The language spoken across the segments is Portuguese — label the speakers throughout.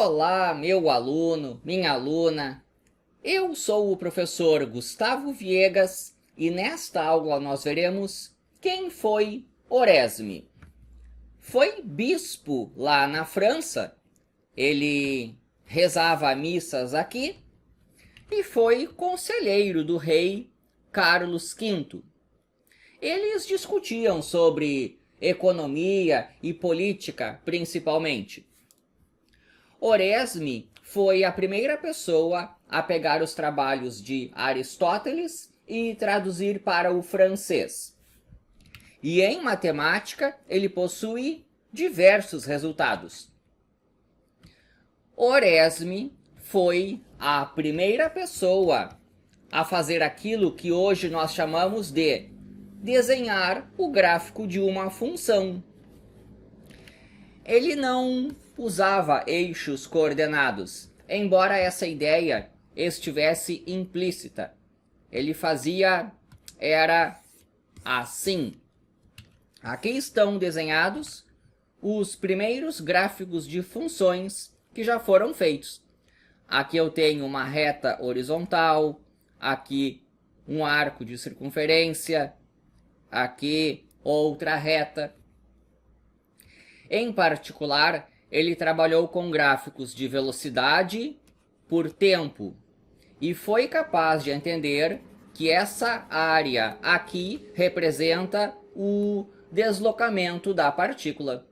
Speaker 1: Olá, meu aluno, minha aluna. Eu sou o professor Gustavo Viegas e nesta aula nós veremos quem foi Oresme. Foi bispo lá na França, ele rezava missas aqui e foi conselheiro do rei Carlos V. Eles discutiam sobre economia e política, principalmente. Oresme foi a primeira pessoa a pegar os trabalhos de Aristóteles e traduzir para o francês. E em matemática, ele possui diversos resultados. Oresme foi a primeira pessoa a fazer aquilo que hoje nós chamamos de desenhar o gráfico de uma função. Ele não usava eixos coordenados, embora essa ideia estivesse implícita. Ele era assim. Aqui estão desenhados os primeiros gráficos de funções que já foram feitos. Aqui eu tenho uma reta horizontal, aqui um arco de circunferência, aqui outra reta. Em particular, ele trabalhou com gráficos de velocidade por tempo e foi capaz de entender que essa área aqui representa o deslocamento da partícula.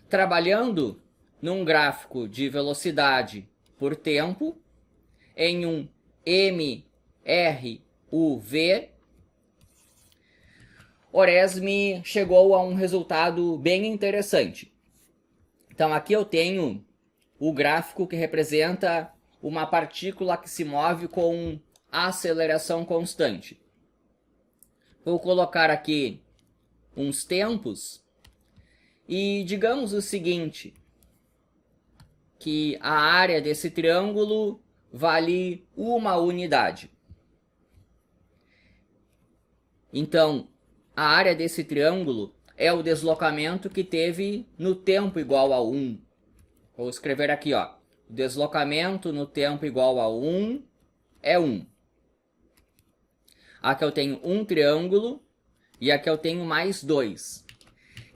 Speaker 1: Trabalhando num gráfico de velocidade por tempo, em um MRUV, Oresme chegou a um resultado bem interessante. Então aqui eu tenho o gráfico que representa uma partícula que se move com aceleração constante. Vou colocar aqui uns tempos e digamos o seguinte, que a área desse triângulo vale 1 unidade. Então, a área desse triângulo é o deslocamento que teve no tempo igual a 1. Vou escrever aqui, ó. O deslocamento no tempo igual a 1 é 1. Aqui eu tenho um triângulo e aqui eu tenho mais 2.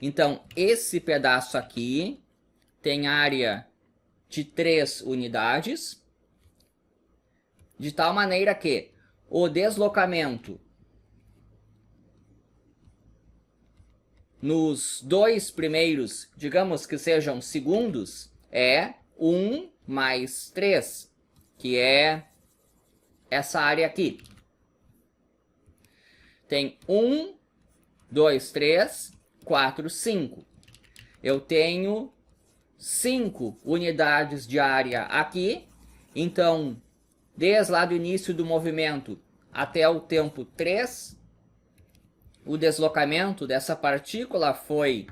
Speaker 1: Então, esse pedaço aqui tem área de 3 unidades, de tal maneira que o deslocamento nos dois primeiros, digamos que sejam segundos, é 1 mais 3, que é essa área aqui. Tem 1, 2, 3, 4, 5. Eu tenho 5 unidades de área aqui, então, desde lá do início do movimento até o tempo 3, o deslocamento dessa partícula foi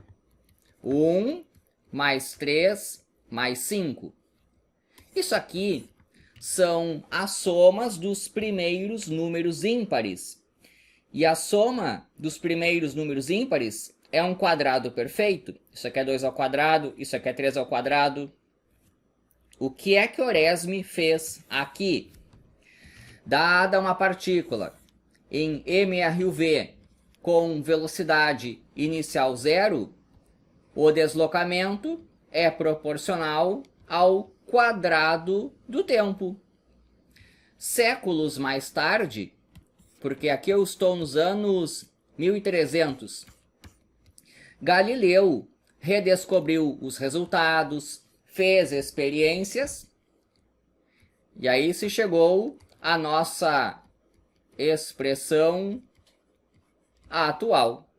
Speaker 1: 1 mais 3 mais 5. Isso aqui são as somas dos primeiros números ímpares. E a soma dos primeiros números ímpares é um quadrado perfeito. Isso aqui é 2 ao quadrado, isso aqui é 3 ao quadrado. O que é que Oresme fez aqui? Dada uma partícula em MRUV com velocidade inicial 0, o deslocamento é proporcional ao quadrado do tempo. Séculos mais tarde, porque aqui eu estou nos anos 1300, Galileu redescobriu os resultados, fez experiências, e aí se chegou à nossa expressão atual.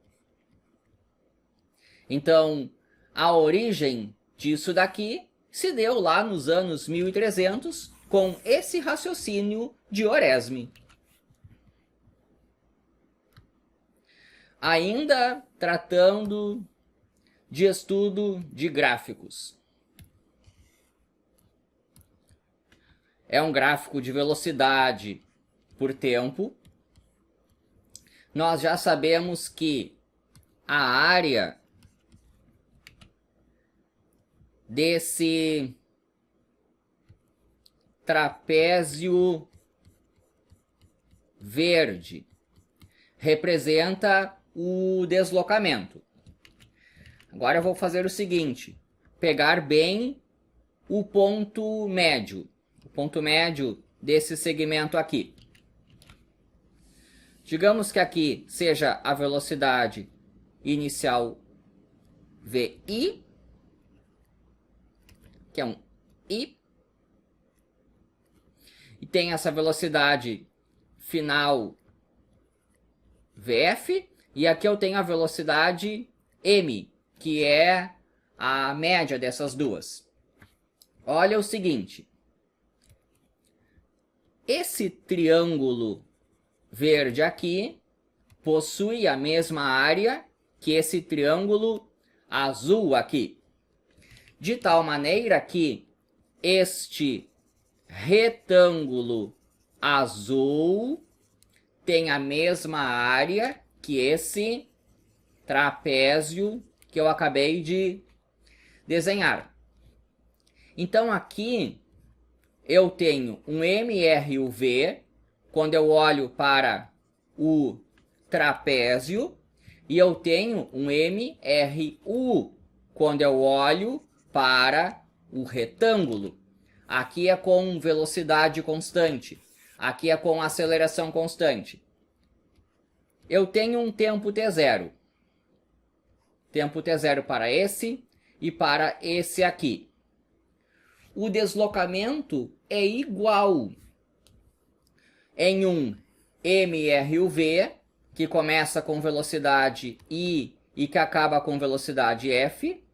Speaker 1: Então, a origem disso daqui se deu lá nos anos 1300 com esse raciocínio de Oresme. Ainda tratando de estudo de gráficos. É um gráfico de velocidade por tempo. Nós já sabemos que a área desse trapézio verde representa o deslocamento. Agora eu vou fazer o seguinte, pegar bem o ponto médio desse segmento aqui. Digamos que aqui seja a velocidade inicial VI, que é um I, e tem essa velocidade final VF, e aqui eu tenho a velocidade M, que é a média dessas duas. Olha o seguinte, esse triângulo verde aqui possui a mesma área que esse triângulo azul aqui, de tal maneira que este retângulo azul tem a mesma área que esse trapézio que eu acabei de desenhar. Então aqui eu tenho um MRUV quando eu olho para o trapézio e eu tenho um MRU quando eu olho para o retângulo. Aqui é com velocidade constante, aqui é com aceleração constante. Eu tenho um tempo t0. Tempo t0 para esse e para esse aqui. O deslocamento é igual em um MRUV, que começa com velocidade I e que acaba com velocidade F,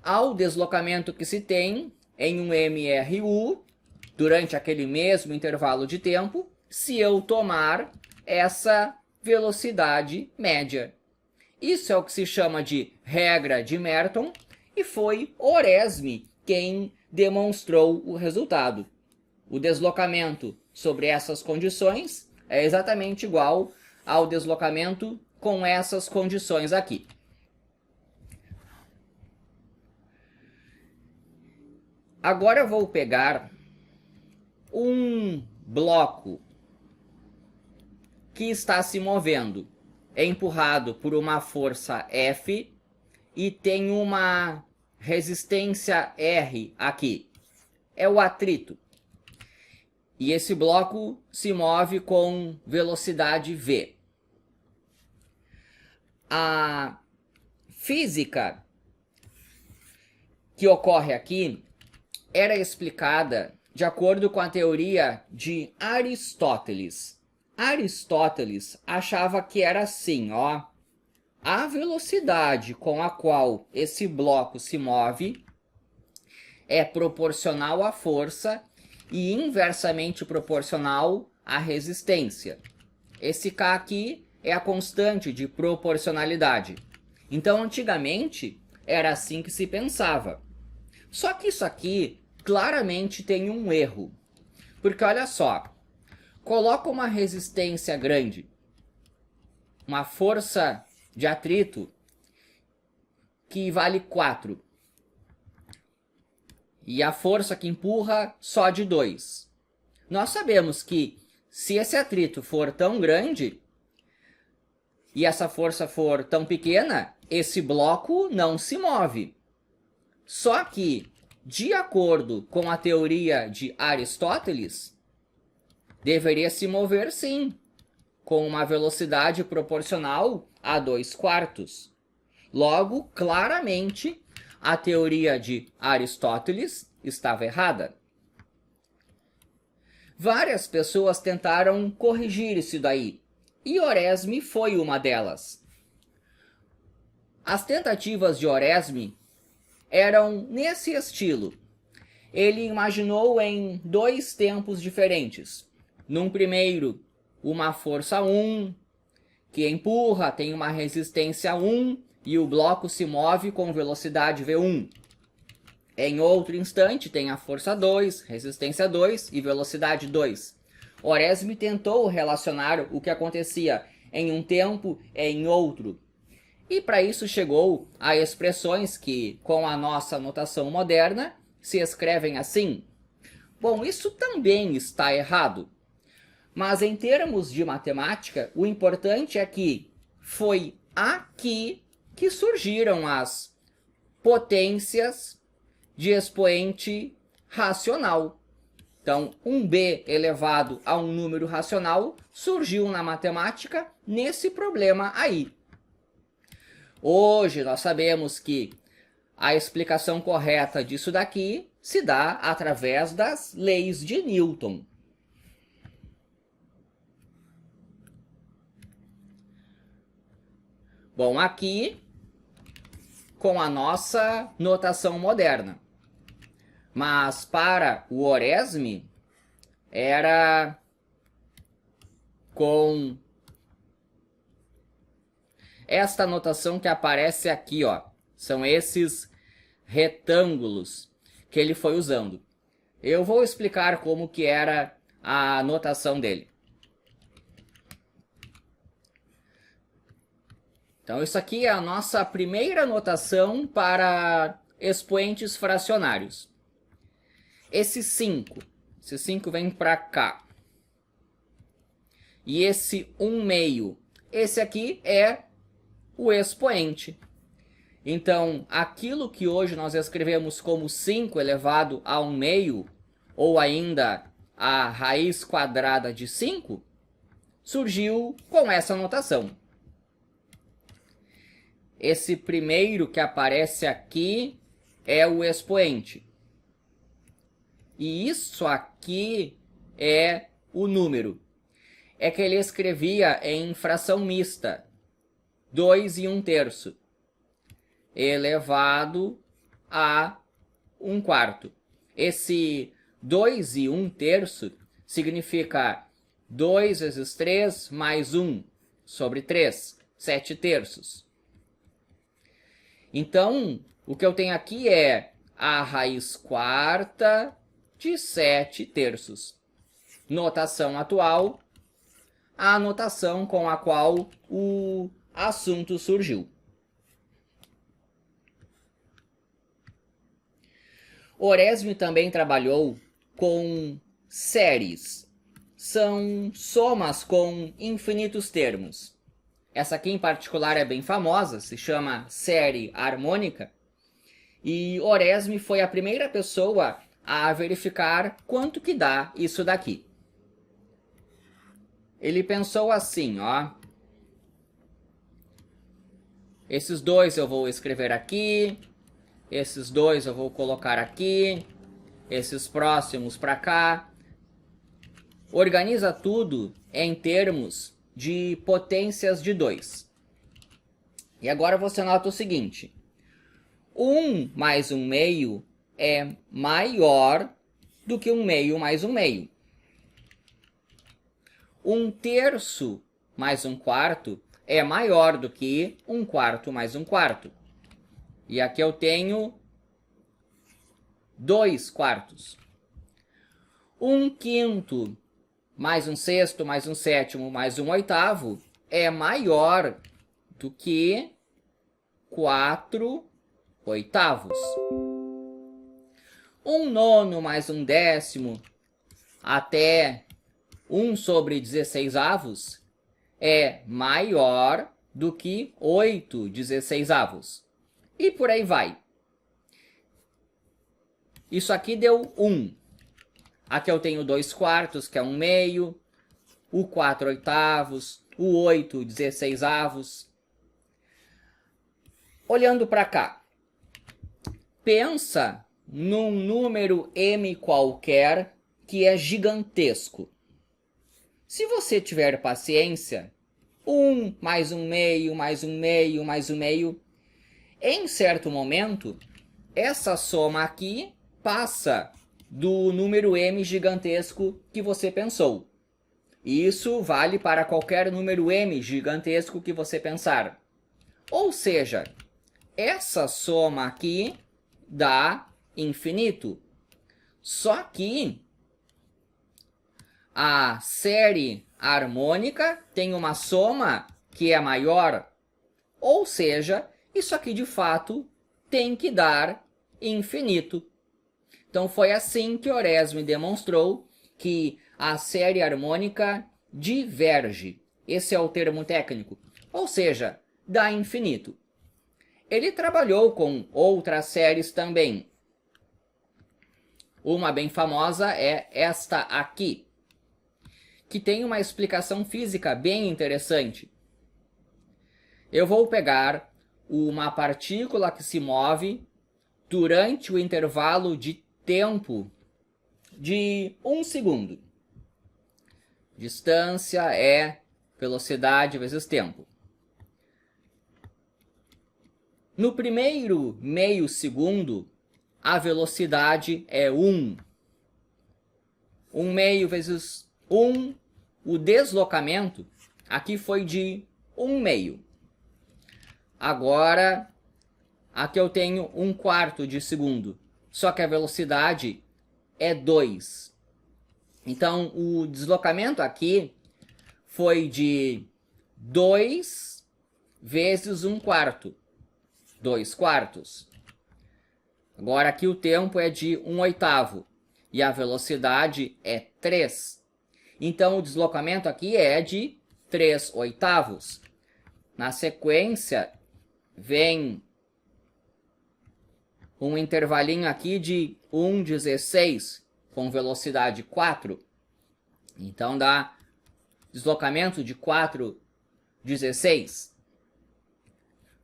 Speaker 1: ao deslocamento que se tem em um MRU, durante aquele mesmo intervalo de tempo, se eu tomar essa velocidade média. Isso é o que se chama de regra de Merton, e foi Oresme quem demonstrou o resultado. O deslocamento sobre essas condições é exatamente igual ao deslocamento com essas condições aqui. Agora eu vou pegar um bloco que está se movendo, é empurrado por uma força F e tem uma resistência R aqui. É o atrito. E esse bloco se move com velocidade V. A física que ocorre aqui era explicada de acordo com a teoria de Aristóteles. Aristóteles achava que era assim, ó. A velocidade com a qual esse bloco se move é proporcional à força e inversamente proporcional à resistência. Esse K aqui é a constante de proporcionalidade. Então, antigamente, era assim que se pensava. Só que isso aqui claramente tem um erro. Porque olha só, coloca uma resistência grande, uma força de atrito que vale 4. E a força que empurra só de 2. Nós sabemos que se esse atrito for tão grande e essa força for tão pequena, esse bloco não se move. Só que, de acordo com a teoria de Aristóteles, deveria se mover sim, com uma velocidade proporcional a 2/4. Logo, claramente, a teoria de Aristóteles estava errada. Várias pessoas tentaram corrigir isso daí, e Oresme foi uma delas. As tentativas de Oresme eram nesse estilo. Ele imaginou em 2 tempos diferentes. Num primeiro, uma força 1, que empurra, tem uma resistência 1, e o bloco se move com velocidade V1. Em outro instante, tem a força 2, resistência 2 e velocidade 2. Oresme tentou relacionar o que acontecia em um tempo e em outro. E para isso chegou a expressões que, com a nossa notação moderna, se escrevem assim. Bom, isso também está errado. Mas em termos de matemática, o importante é que foi aqui que surgiram as potências de expoente racional. Então, 1b elevado a um número racional surgiu na matemática nesse problema aí. Hoje nós sabemos que a explicação correta disso daqui se dá através das leis de Newton. Bom, aqui com a nossa notação moderna. Mas para o Oresme era com esta notação que aparece aqui, ó. São esses retângulos que ele foi usando. Eu vou explicar como que era a notação dele. Então, isso aqui é a nossa primeira notação para expoentes fracionários. Esse 5 vem para cá. E esse 1/2, esse aqui é o expoente. Então, aquilo que hoje nós escrevemos como 5 elevado a 1/2, ou ainda a raiz quadrada de 5, surgiu com essa notação. Esse primeiro que aparece aqui é o expoente. E isso aqui é o número. É que ele escrevia em fração mista. 2 1/3 elevado a 1/4. Esse 2 1/3 significa 2 vezes 3 mais 1 sobre 3, 7/3. Então, o que eu tenho aqui é a raiz quarta de 7/3. Notação atual, a notação com a qual o assunto surgiu. Oresme também trabalhou com séries. São somas com infinitos termos. Essa aqui em particular é bem famosa, se chama série harmônica. E Oresme foi a primeira pessoa a verificar quanto que dá isso daqui. Ele pensou assim, ó. Esses dois eu vou escrever aqui. Esses dois eu vou colocar aqui. Esses próximos para cá. Organiza tudo em termos de potências de 2. E agora você nota o seguinte. 1 mais 1/2 é maior do que 1/2 mais 1/2. 1/3 mais 1/4 é maior do que 1/4 mais 1/4. E aqui eu tenho 2/4. 1/5 mais 1/6 mais 1/7 mais 1/8 é maior do que 4/8. 1/9 mais 1/10 até 1 sobre 16avos é maior do que 8/16avos. E por aí vai. Isso aqui deu 1. Aqui eu tenho 2/4, que é 1/2, o 4/8, o 8/16avos. Olhando para cá, pensa num número m qualquer que é gigantesco. Se você tiver paciência, 1 mais 1/2 mais 1/2 mais 1/2, em certo momento, essa soma aqui passa do número m gigantesco que você pensou. Isso vale para qualquer número m gigantesco que você pensar. Ou seja, essa soma aqui dá infinito. Só que a série harmônica tem uma soma que é maior. Ou seja, isso aqui de fato tem que dar infinito. Então foi assim que Oresme demonstrou que a série harmônica diverge. Esse é o termo técnico. Ou seja, dá infinito. Ele trabalhou com outras séries também. Uma bem famosa é esta aqui, que tem uma explicação física bem interessante. Eu vou pegar uma partícula que se move durante o intervalo de tempo de 1 segundo. Distância é velocidade vezes tempo. No primeiro meio segundo, a velocidade é 1. 1 meio vezes 1, o deslocamento aqui foi de 1 meio. Agora, aqui eu tenho 1/4 de segundo, só que a velocidade é 2. Então, o deslocamento aqui foi de 2 vezes 1/4, 2/4. Agora aqui o tempo é de 1/8 e a velocidade é 3. Então, o deslocamento aqui é de 3/8. Na sequência, vem um intervalinho aqui de 1/16 com velocidade 4. Então dá deslocamento de 4/16.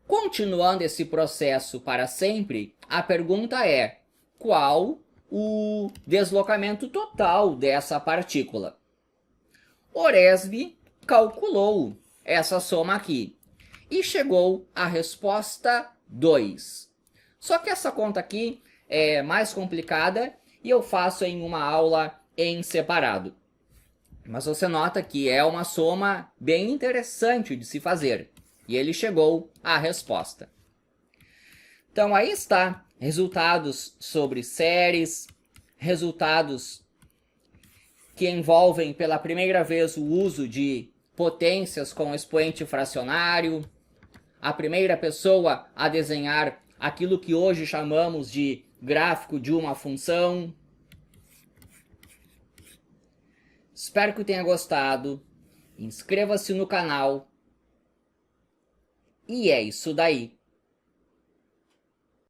Speaker 1: Continuando esse processo para sempre, a pergunta é: qual o deslocamento total dessa partícula? Oresme calculou essa soma aqui e chegou à resposta 2. Só que essa conta aqui é mais complicada e eu faço em uma aula em separado. Mas você nota que é uma soma bem interessante de se fazer. E ele chegou à resposta. Então aí está, resultados sobre séries, resultados que envolvem pela primeira vez o uso de potências com expoente fracionário, a primeira pessoa a desenhar aquilo que hoje chamamos de gráfico de uma função. Espero que tenha gostado. Inscreva-se no canal. E é isso daí.